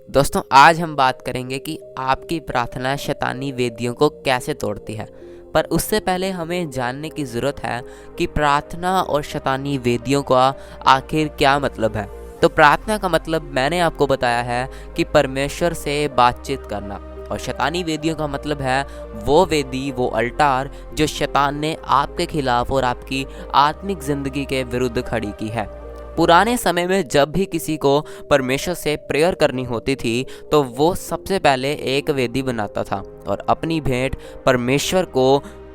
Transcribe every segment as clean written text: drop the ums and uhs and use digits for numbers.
दोस्तों आज हम बात करेंगे कि आपकी प्रार्थना शैतानी वेदियों को कैसे तोड़ती है। पर उससे पहले हमें जानने की ज़रूरत है कि प्रार्थना और शैतानी वेदियों का आखिर क्या मतलब है। तो प्रार्थना का मतलब मैंने आपको बताया है कि परमेश्वर से बातचीत करना, और शैतानी वेदियों का मतलब है वो वेदी, वो अल्टार जो शैतान ने आपके खिलाफ और आपकी आत्मिक ज़िंदगी के विरुद्ध खड़ी की है। पुराने समय में जब भी किसी को परमेश्वर से प्रेयर करनी होती थी तो वो सबसे पहले एक वेदी बनाता था और अपनी भेंट परमेश्वर को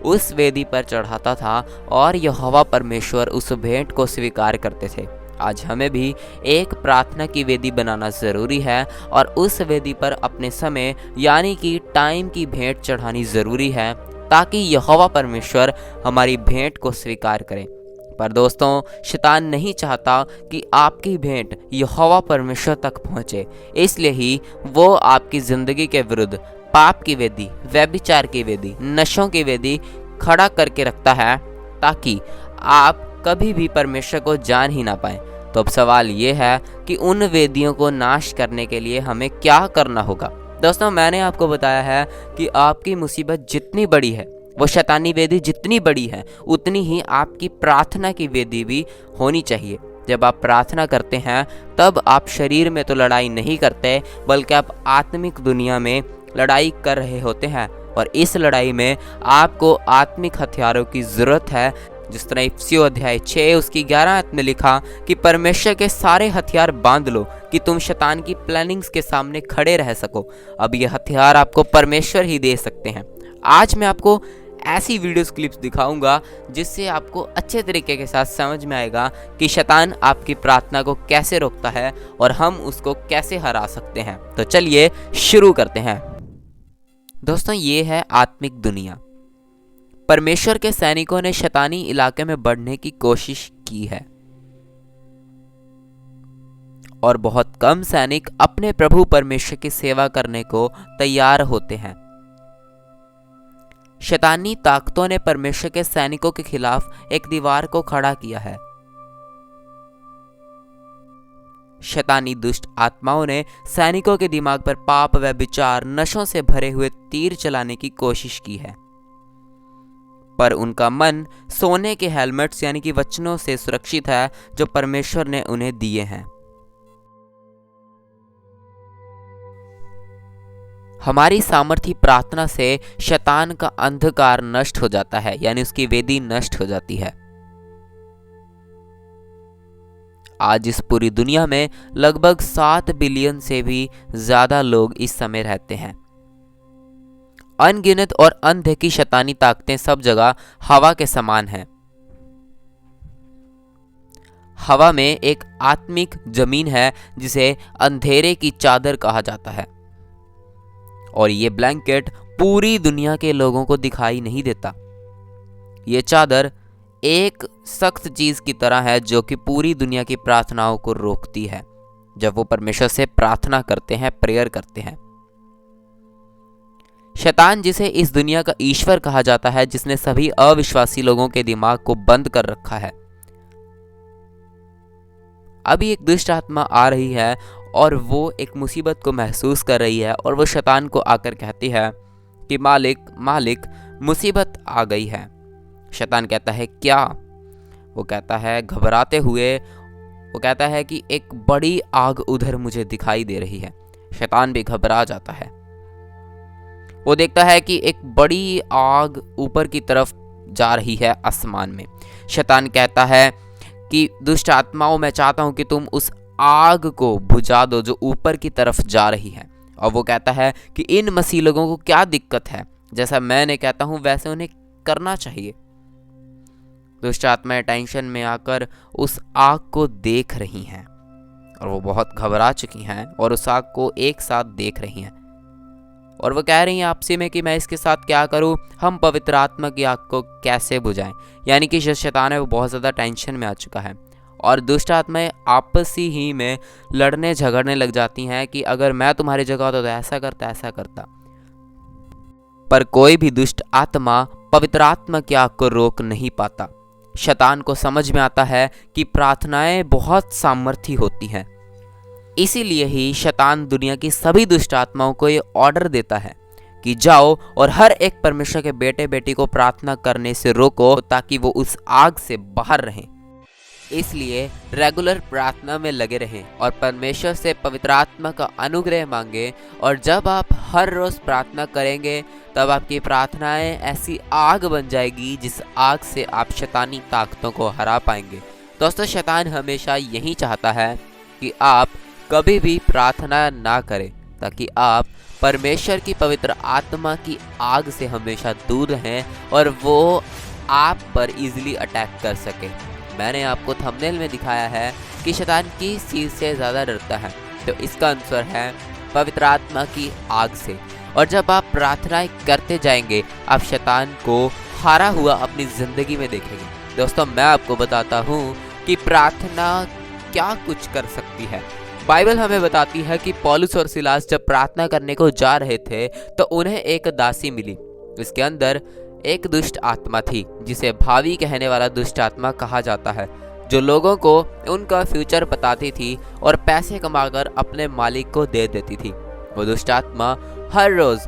उस वेदी पर चढ़ाता था, और यहोवा परमेश्वर उस भेंट को स्वीकार करते थे। आज हमें भी एक प्रार्थना की वेदी बनाना ज़रूरी है और उस वेदी पर अपने समय यानी कि टाइम की भेंट चढ़ानी ज़रूरी है, ताकि यहोवा परमेश्वर हमारी भेंट को स्वीकार करें। पर दोस्तों, शैतान नहीं चाहता कि आपकी भेंट यहोवा परमेश्वर तक पहुंचे, इसलिए ही वो आपकी ज़िंदगी के विरुद्ध पाप की वेदी, व्यभिचार की वेदी, नशों की वेदी खड़ा करके रखता है, ताकि आप कभी भी परमेश्वर को जान ही ना पाएं। तो अब सवाल ये है कि उन वेदियों को नाश करने के लिए हमें क्या करना होगा। दोस्तों, मैंने आपको बताया है कि आपकी मुसीबत जितनी बड़ी है, वो शैतानी वेदी जितनी बड़ी है, उतनी ही आपकी प्रार्थना की वेदी भी होनी चाहिए। जब आप प्रार्थना करते हैं तब आप शरीर में तो लड़ाई नहीं करते, बल्कि आप आत्मिक दुनिया में लड़ाई कर रहे होते हैं, और इस लड़ाई में आपको आत्मिक हथियारों की ज़रूरत है। जिस तरह इफिसियों अध्याय 6 उसकी 11 आयत में लिखा कि परमेश्वर के सारे हथियार बांध लो कि तुम शैतान की प्लानिंग्स के सामने खड़े रह सको। अब ये हथियार आपको परमेश्वर ही दे सकते हैं। आज मैं आपको ऐसी वीडियोस क्लिप्स दिखाऊंगा जिससे आपको अच्छे तरीके के साथ समझ में आएगा कि शैतान आपकी प्रार्थना को कैसे रोकता है और हम उसको कैसे हरा सकते हैं। तो चलिए शुरू करते हैं। दोस्तों, ये है आत्मिक दुनिया। परमेश्वर के सैनिकों ने शैतानी इलाके में बढ़ने की कोशिश की है, और बहुत कम सैनिक अपने प्रभु परमेश्वर की सेवा करने को तैयार होते हैं। शैतानी ताकतों ने परमेश्वर के सैनिकों के खिलाफ एक दीवार को खड़ा किया है। शैतानी दुष्ट आत्माओं ने सैनिकों के दिमाग पर पाप, व्यभिचार, नशों से भरे हुए तीर चलाने की कोशिश की है, पर उनका मन सोने के हेलमेट्स यानी कि वचनों से सुरक्षित है जो परमेश्वर ने उन्हें दिए हैं। हमारी सामर्थी प्रार्थना से शैतान का अंधकार नष्ट हो जाता है, यानी उसकी वेदी नष्ट हो जाती है। आज इस पूरी दुनिया में लगभग 7 बिलियन से भी ज्यादा लोग इस समय रहते हैं। अनगिनत और अनदेखी शैतानी ताकतें सब जगह हवा के समान हैं। हवा में एक आत्मिक जमीन है जिसे अंधेरे की चादर कहा जाता है, और ये ब्लैंकेट पूरी दुनिया के लोगों को दिखाई नहीं देता। ये चादर एक सख्त चीज की तरह है जो कि पूरी दुनिया की प्रार्थनाओं को रोकती है जब वो परमेश्वर से प्रार्थना करते हैं, प्रेयर करते हैं। शैतान, जिसे इस दुनिया का ईश्वर कहा जाता है, जिसने सभी अविश्वासी लोगों के दिमाग को बंद कर रखा है, अभी एक दुष्ट आत्मा आ रही है और वो एक मुसीबत को महसूस कर रही है, और वो शैतान को आकर कहती है कि मालिक मालिक मुसीबत आ गई है। शैतान कहता है क्या? वो कहता है घबराते हुए, वो कहता है कि एक बड़ी आग उधर मुझे दिखाई दे रही है। शैतान भी घबरा जाता है। वो देखता है कि एक बड़ी आग ऊपर की तरफ जा रही है आसमान में। शैतान कहता है कि दुष्ट आत्माओं, मैं चाहता हूं कि तुम उस आग को बुझा दो जो ऊपर की तरफ जा रही है। और वो कहता है कि इन मसीह लोगों को क्या दिक्कत है, जैसा मैंने कहता हूं वैसे उन्हें करना चाहिए। दुष्ट आत्माएं टेंशन में आकर उस आग को देख रही हैं, और वो बहुत घबरा चुकी हैं और उस आग को एक साथ देख रही हैं, और वो कह रही हैं आपसे में कि मैं इसके साथ क्या करूं, हम पवित्र आत्मा की आग को कैसे बुझाएं। यानी कि जो शैतान है वो बहुत ज़्यादा टेंशन में आ चुका है, और दुष्ट आत्माएं आपसी ही में लड़ने झगड़ने लग जाती हैं कि अगर मैं तुम्हारी जगह होता तो ऐसा करता, ऐसा करता। पर कोई भी दुष्ट आत्मा पवित्र आत्मा की आग को रोक नहीं पाता। शैतान को समझ में आता है कि प्रार्थनाएं बहुत सामर्थी होती हैं, इसीलिए ही शैतान दुनिया की सभी दुष्ट आत्माओं को ये ऑर्डर देता है कि जाओ और हर एक परमेश्वर के बेटे बेटी को प्रार्थना करने से रोको ताकि वो उस आग से बाहर रहें। इसलिए रेगुलर प्रार्थना में लगे रहें और परमेश्वर से पवित्र आत्मा का अनुग्रह मांगे। और जब आप हर रोज प्रार्थना करेंगे तब आपकी प्रार्थनाएं ऐसी आग बन जाएगी जिस आग से आप शैतानी ताकतों को हरा पाएंगे। दोस्तों, शैतान हमेशा यही चाहता है कि आप कभी भी प्रार्थना ना करें ताकि आप परमेश्वर की पवित्र आत्मा की आग से हमेशा दूर रहें और वो आप पर इजीली अटैक कर सके। मैंने आपको थंबनेल में दिखाया है कि शैतान किस चीज़ से ज़्यादा डरता है, तो इसका आंसर है पवित्र आत्मा की आग से। और जब आप प्रार्थनाएं करते जाएंगे आप शैतान को हारा हुआ अपनी ज़िंदगी में देखेंगे। दोस्तों, मैं आपको बताता हूँ कि प्रार्थना क्या कुछ कर सकती है। बाइबल हमें बताती है कि पौलुस और सिलास जब प्रार्थना करने को जा रहे थे तो उन्हें एक दासी मिली। इसके अंदर एक दुष्ट आत्मा थी जिसे भावी कहने वाला दुष्ट आत्मा कहा जाता है, जो लोगों को उनका फ्यूचर बताती थी और पैसे कमाकर अपने मालिक को दे देती थी। वो दुष्ट आत्मा हर रोज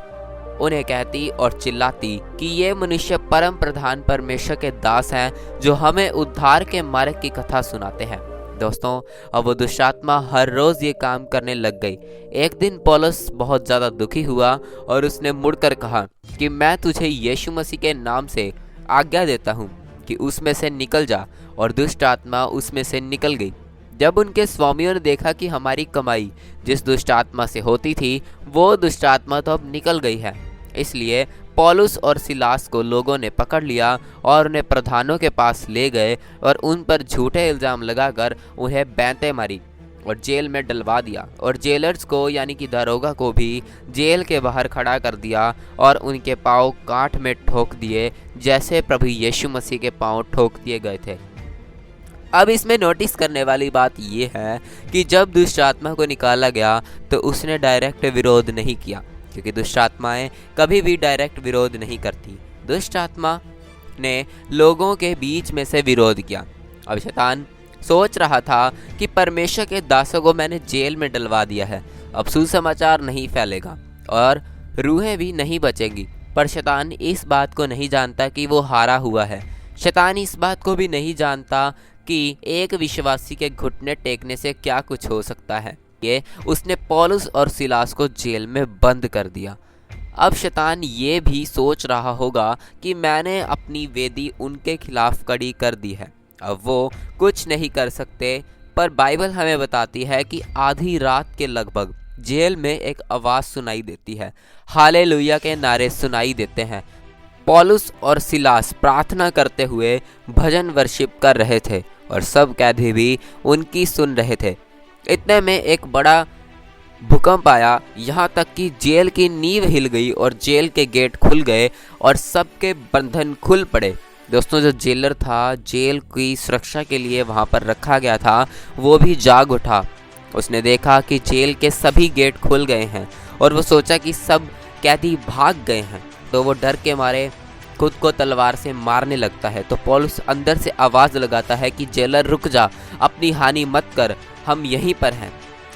उन्हें कहती और चिल्लाती कि ये मनुष्य परम प्रधान परमेश्वर के दास हैं जो हमें उद्धार के मार्ग की कथा सुनाते हैं। दोस्तों, अब वो दुष्ट आत्मा हर रोज ये काम करने लग गई। एक दिन पौलुस बहुत ज़्यादा दुखी हुआ और उसने मुड़कर कहा कि मैं तुझे यीशु मसीह के नाम से आज्ञा देता हूँ कि उसमें से निकल जा। और दुष्ट आत्मा उसमें से निकल गई। जब उनके स्वामियों ने देखा कि हमारी कमाई जिस दुष्ट आत्मा से होती थी वो दुष्ट आत्मा तो अब निकल गई है, इसलिए पौलुस और सिलास को लोगों ने पकड़ लिया और उन्हें प्रधानों के पास ले गए और उन पर झूठे इल्ज़ाम लगाकर उन्हें बैंतें मारी और जेल में डलवा दिया। और जेलर्स को यानी कि दरोगा को भी जेल के बाहर खड़ा कर दिया और उनके पाँव काठ में ठोक दिए जैसे प्रभु यीशु मसीह के पाँव ठोक दिए गए थे। अब इसमें नोटिस करने वाली बात यह है कि जब दुष्ट आत्मा को निकाला गया तो उसने डायरेक्ट विरोध नहीं किया, क्योंकि दुष्ट आत्माएं कभी भी डायरेक्ट विरोध नहीं करती। दुष्ट आत्मा ने लोगों के बीच में से विरोध किया। अब शैतान सोच रहा था कि परमेश्वर के दासों को मैंने जेल में डलवा दिया है, अब सुसमाचार नहीं फैलेगा और रूहें भी नहीं बचेंगी। पर शैतान इस बात को नहीं जानता कि वो हारा हुआ है। शैतान इस बात को भी नहीं जानता कि एक विश्वासी के घुटने टेकने से क्या कुछ हो सकता है। ये उसने पौलुस और सिलास को जेल में बंद कर दिया। अब शैतान ये भी सोच रहा होगा कि मैंने अपनी वेदी उनके खिलाफ कड़ी कर दी है, अब वो कुछ नहीं कर सकते। पर बाइबल हमें बताती है कि आधी रात के लगभग जेल में एक आवाज़ सुनाई देती है, हालेलुया के नारे सुनाई देते हैं। पौलुस और सिलास प्रार्थना करते हुए भजन वर्शिप कर रहे थे और सब कैदी भी उनकी सुन रहे थे। इतने में एक बड़ा भूकंप आया, यहाँ तक कि जेल की नींव हिल गई और जेल के गेट खुल गए और सबके बंधन खुल पड़े। दोस्तों, जो जेलर था, जेल की सुरक्षा के लिए वहाँ पर रखा गया था, वो भी जाग उठा। उसने देखा कि जेल के सभी गेट खुल गए हैं और वो सोचा कि सब कैदी भाग गए हैं, तो वो डर के मारे खुद को तलवार से मारने लगता है। तो पौलुस अंदर से आवाज़ लगाता है कि जेलर रुक जा, अपनी हानि मत कर, हम यहीं पर हैं।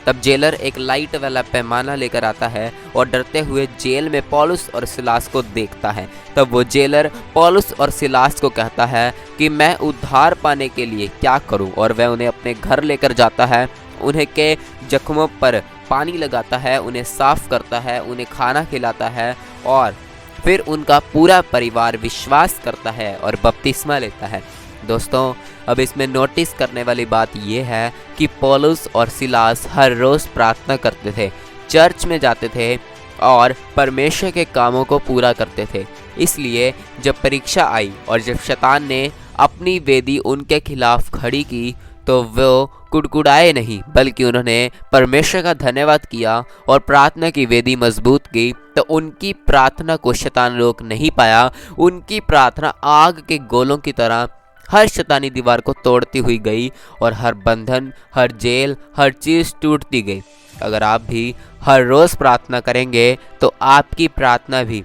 तब जेलर एक लाइट वाला पैमाना लेकर आता है और डरते हुए जेल में पौलुस और सिलास को देखता है। तब वो जेलर पौलुस और सिलास को कहता है कि मैं उद्धार पाने के लिए क्या करूं, और वह उन्हें अपने घर लेकर जाता है, उन्हें के जख्मों पर पानी लगाता है, उन्हें साफ करता है, उन्हें खाना खिलाता है और फिर उनका पूरा परिवार विश्वास करता है और बपतिस्मा लेता है। दोस्तों, अब इसमें नोटिस करने वाली बात यह है कि पौलुस और सिलास हर रोज़ प्रार्थना करते थे, चर्च में जाते थे और परमेश्वर के कामों को पूरा करते थे। इसलिए जब परीक्षा आई और जब शैतान ने अपनी वेदी उनके खिलाफ खड़ी की तो वो कुड़कुड़ाए नहीं, बल्कि उन्होंने परमेश्वर का धन्यवाद किया और प्रार्थना की वेदी मजबूत की। तो उनकी प्रार्थना को शैतान रोक नहीं पाया। उनकी प्रार्थना आग के गोलों की तरह हर शैतानी दीवार को तोड़ती हुई गई और हर बंधन, हर जेल, हर चीज़ टूटती गई। अगर आप भी हर रोज़ प्रार्थना करेंगे तो आपकी प्रार्थना भी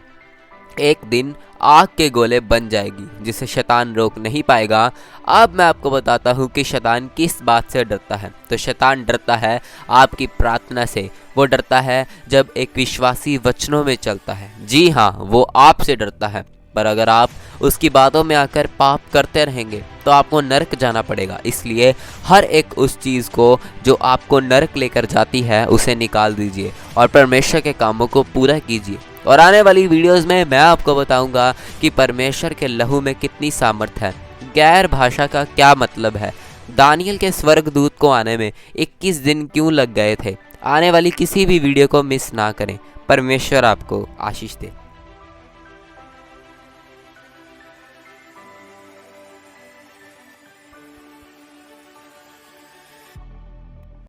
एक दिन आग के गोले बन जाएगी जिसे शैतान रोक नहीं पाएगा। अब मैं आपको बताता हूँ कि शैतान किस बात से डरता है। तो शैतान डरता है आपकी प्रार्थना से। वो डरता है जब एक विश्वासी वचनों में चलता है। जी हाँ, वो आपसे डरता है। पर अगर आप उसकी बातों में आकर पाप करते रहेंगे तो आपको नरक जाना पड़ेगा। इसलिए हर एक उस चीज़ को जो आपको नरक लेकर जाती है उसे निकाल दीजिए और परमेश्वर के कामों को पूरा कीजिए। और आने वाली वीडियोस में मैं आपको बताऊंगा कि परमेश्वर के लहू में कितनी सामर्थ है, गैर भाषा का क्या मतलब है, दानियल के स्वर्गदूत को आने में 21 दिन क्यों लग गए थे। आने वाली किसी भी वीडियो को मिस ना करें। परमेश्वर आपको आशीष दे।